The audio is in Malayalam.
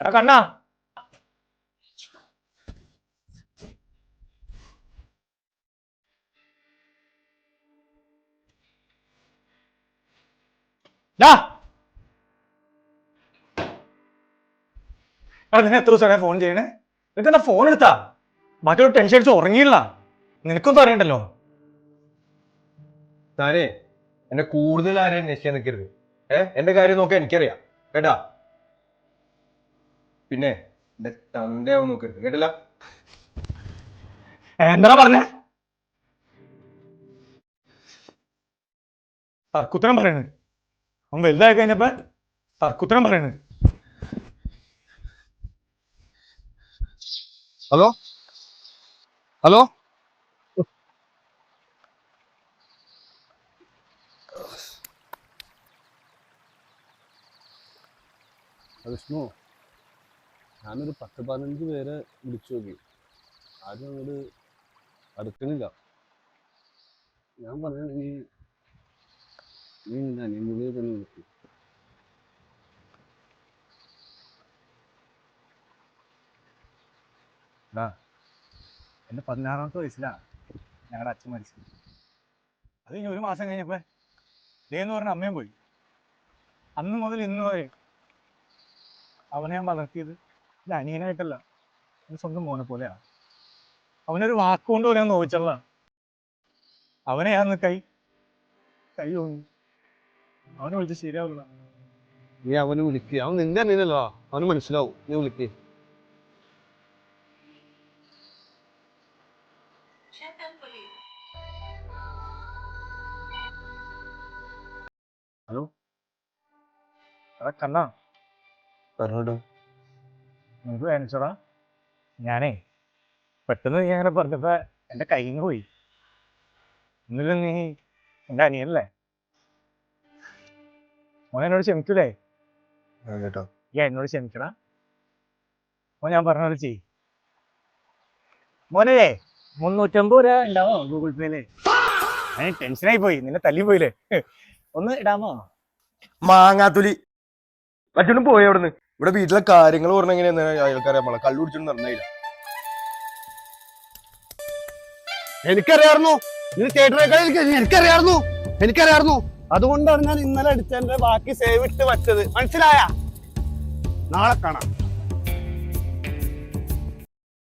എടാ കണ്ണാ, നിന്നെ എത്ര ദിവസമാണ് ഫോൺ ചെയ്യണേ? നിനക്ക് എന്നാ ഫോൺ എടുത്താ? ബാക്കിയുള്ള ടെൻഷൻ അടിച്ച് ഉറങ്ങിയില്ല. നിനക്കൊന്നും അറിയണ്ടല്ലോ. താനേ എന്നെ കൂടുതൽ ആരെയും അന്വേഷിക്കാൻ നിൽക്കരുത്. എന്റെ കാര്യം നോക്കാൻ എനിക്കറിയാം കേട്ടാ. പിന്നെ എന്റെ തന്തയാവും നോക്കരുത് കേട്ടില്ല. എന്താ പറഞ്ഞേ? തർക്കുത്തരം പറയണത്. അവൻ വലുതായി കഴിഞ്ഞപ്പോ തർക്കുത്തരം പറയണത്. ഹലോ ഹലോ വിഷ്ണു, ഞാനൊരു 10-15 പേരെ വിളിച്ചു നോക്കി. ആരും അങ്ങോട്ട് അടുക്കണില്ല. ഞാൻ പറയുകയാണെങ്കിൽ നീ നിന്റെ അനിയനെ തന്നെ വിളിക്കും. എന്റെ 16-ാമത്തെ വയസ്സിലാണ് ഞങ്ങളുടെ അച്ഛൻ മരിച്ചത്. അത് കഴിഞ്ഞ് 1 മാസം കഴിഞ്ഞപ്പോ എന്ന് പറഞ്ഞ അമ്മയും പോയി. അന്ന് മുതൽ ഇന്ന് വരെ അവനെ ഞാൻ വളർത്തിയത് എൻ്റെ അനിയനായിട്ടല്ല, എൻ്റെ സ്വന്തം മോനെ പോലെയാണ്. അവനൊരു വാക്കുകൊണ്ട് പോലെ ഞാൻ നോവിച്ചതാണ്. അവനെ ഞാൻ കൈ തോന്നി അവനെ വിളിച്ച് ശരിയാവില്ല. നീ അവന് വിളിക്കുക. അവൻ നിന്റെ അനിയനല്ലോ, അവന് മനസ്സിലാവും. നീ വിളിക്കുക. ഹലോ, എടാ കണ്ണാ, പറഞ്ഞോട്ടോ. നിനക്ക് വേണിച്ചോടാ. ഞാനേ പെട്ടെന്ന് നീ അങ്ങനെ പറഞ്ഞപ്പോ എൻ്റെ കയ്യിൽ നിന്ന് പോയി. എന്നില്ല നീ എൻ്റെ അനിയനല്ലേ? മോനെ എന്നോട് ക്ഷമിക്കൂലേ? കേട്ടോ. എന്നോട് ക്ഷമിക്കടാ മോൻ. ഞാൻ പറഞ്ഞ പോലെ ചെയ് മോനെ. 350 രൂപ ഉണ്ടാവോ ഗൂഗിൾ പേയില്? ഞാൻ ടെൻഷനായി പോയി, നിന്നെ തല്ലി പോയില്ലേ. ഒന്ന് ഇടാമോ? മാങ്ങാത്തുലി മറ്റൊന്നും പോയി അവിടുന്ന്. ഇവിടെ വീട്ടിലെ കാര്യങ്ങൾ പറഞ്ഞ എങ്ങനെയാ അയൽക്കാരെ നമ്മളെ കള്ളു കുടിച്ചൊന്നും നടന്നില്ല. എനിക്കറിയായിരുന്നു നീ എനിക്കറിയായിരുന്നു. അതുകൊണ്ടാണ് ഞാൻ ഇന്നലെ അടിച്ചതിന്റെ ബാക്കി സേവ് ഇട്ട് വച്ചത്. മനസ്സിലായ? നാളെ കാണാം.